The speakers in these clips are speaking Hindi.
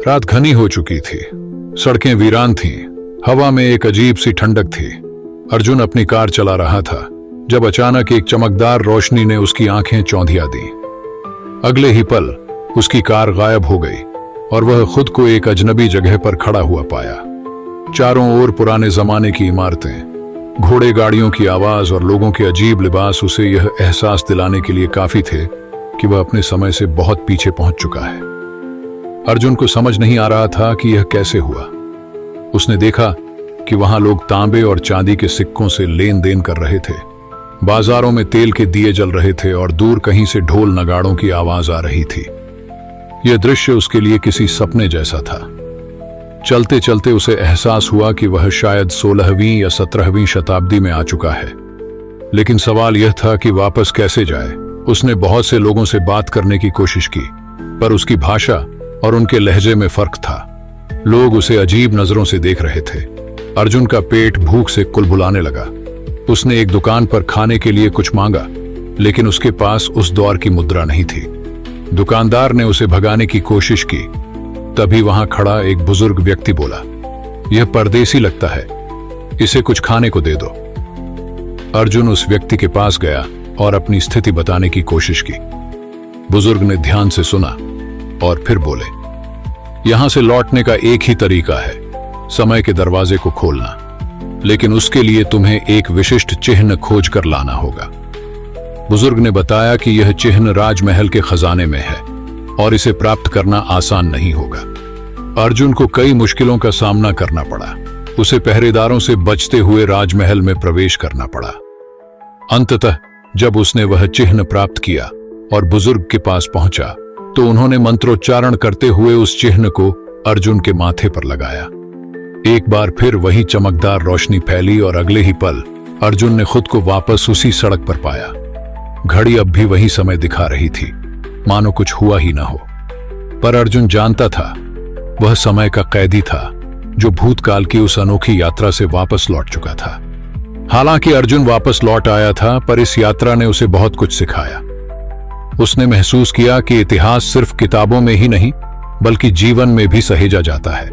रात घनी हो चुकी थी, सड़कें वीरान थीं, हवा में एक अजीब सी ठंडक थी। अर्जुन अपनी कार चला रहा था जब अचानक एक चमकदार रोशनी ने उसकी आंखें चौंधिया दी। अगले ही पल उसकी कार गायब हो गई और वह खुद को एक अजनबी जगह पर खड़ा हुआ पाया। चारों ओर पुराने जमाने की इमारतें, घोड़े गाड़ियों की आवाज और लोगों के अजीब लिबास उसे यह एहसास दिलाने के लिए काफी थे कि वह अपने समय से बहुत पीछे पहुंच चुका है। अर्जुन को समझ नहीं आ रहा था कि यह कैसे हुआ। उसने देखा कि वहां लोग तांबे और चांदी के सिक्कों से लेन देन कर रहे थे। बाजारों में तेल के दिए जल रहे थे और दूर कहीं से ढोल नगाड़ों की आवाज आ रही थी। यह दृश्य उसके लिए किसी सपने जैसा था। चलते चलते उसे एहसास हुआ कि वह शायद 16वीं या 17वीं शताब्दी में आ चुका है। लेकिन सवाल यह था कि वापस कैसे जाए। उसने बहुत से लोगों से बात करने की कोशिश की, पर उसकी भाषा और उनके लहजे में फर्क था। लोग उसे अजीब नजरों से देख रहे थे। अर्जुन का पेट भूख से कुलबुलाने लगा। उसने एक दुकान पर खाने के लिए कुछ मांगा, लेकिन उसके पास उस दौर की मुद्रा नहीं थी। दुकानदार ने उसे भगाने की कोशिश की। तभी वहां खड़ा एक बुजुर्ग व्यक्ति बोला, यह परदेसी लगता है, इसे कुछ खाने को दे दो। अर्जुन उस व्यक्ति के पास गया और अपनी स्थिति बताने की कोशिश की। बुजुर्ग ने ध्यान से सुना और फिर बोले, यहां से लौटने का एक ही तरीका है, समय के दरवाजे को खोलना, लेकिन उसके लिए तुम्हें एक विशिष्ट चिन्ह खोज कर लाना होगा। बुजुर्ग ने बताया कि यह चिन्ह राजमहल के खजाने में है और इसे प्राप्त करना आसान नहीं होगा। अर्जुन को कई मुश्किलों का सामना करना पड़ा। उसे पहरेदारों से बचते हुए राजमहल में प्रवेश करना पड़ा। अंततः जब उसने वह चिन्ह प्राप्त किया और बुजुर्ग के पास पहुंचा, तो उन्होंने मंत्रोच्चारण करते हुए उस चिन्ह को अर्जुन के माथे पर लगाया। एक बार फिर वही चमकदार रोशनी फैली और अगले ही पल अर्जुन ने खुद को वापस उसी सड़क पर पाया। घड़ी अब भी वही समय दिखा रही थी, मानो कुछ हुआ ही ना हो। पर अर्जुन जानता था वह समय का कैदी था जो भूतकाल की उस अनोखी यात्रा से वापस लौट चुका था। हालांकि अर्जुन वापस लौट आया था, पर इस यात्रा ने उसे बहुत कुछ सिखाया। उसने महसूस किया कि इतिहास सिर्फ किताबों में ही नहीं, बल्कि जीवन में भी सहेजा जाता है।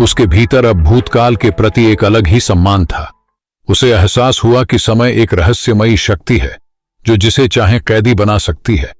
उसके भीतर अब भूतकाल के प्रति एक अलग ही सम्मान था। उसे एहसास हुआ कि समय एक रहस्यमयी शक्ति है जो जिसे चाहे कैदी बना सकती है।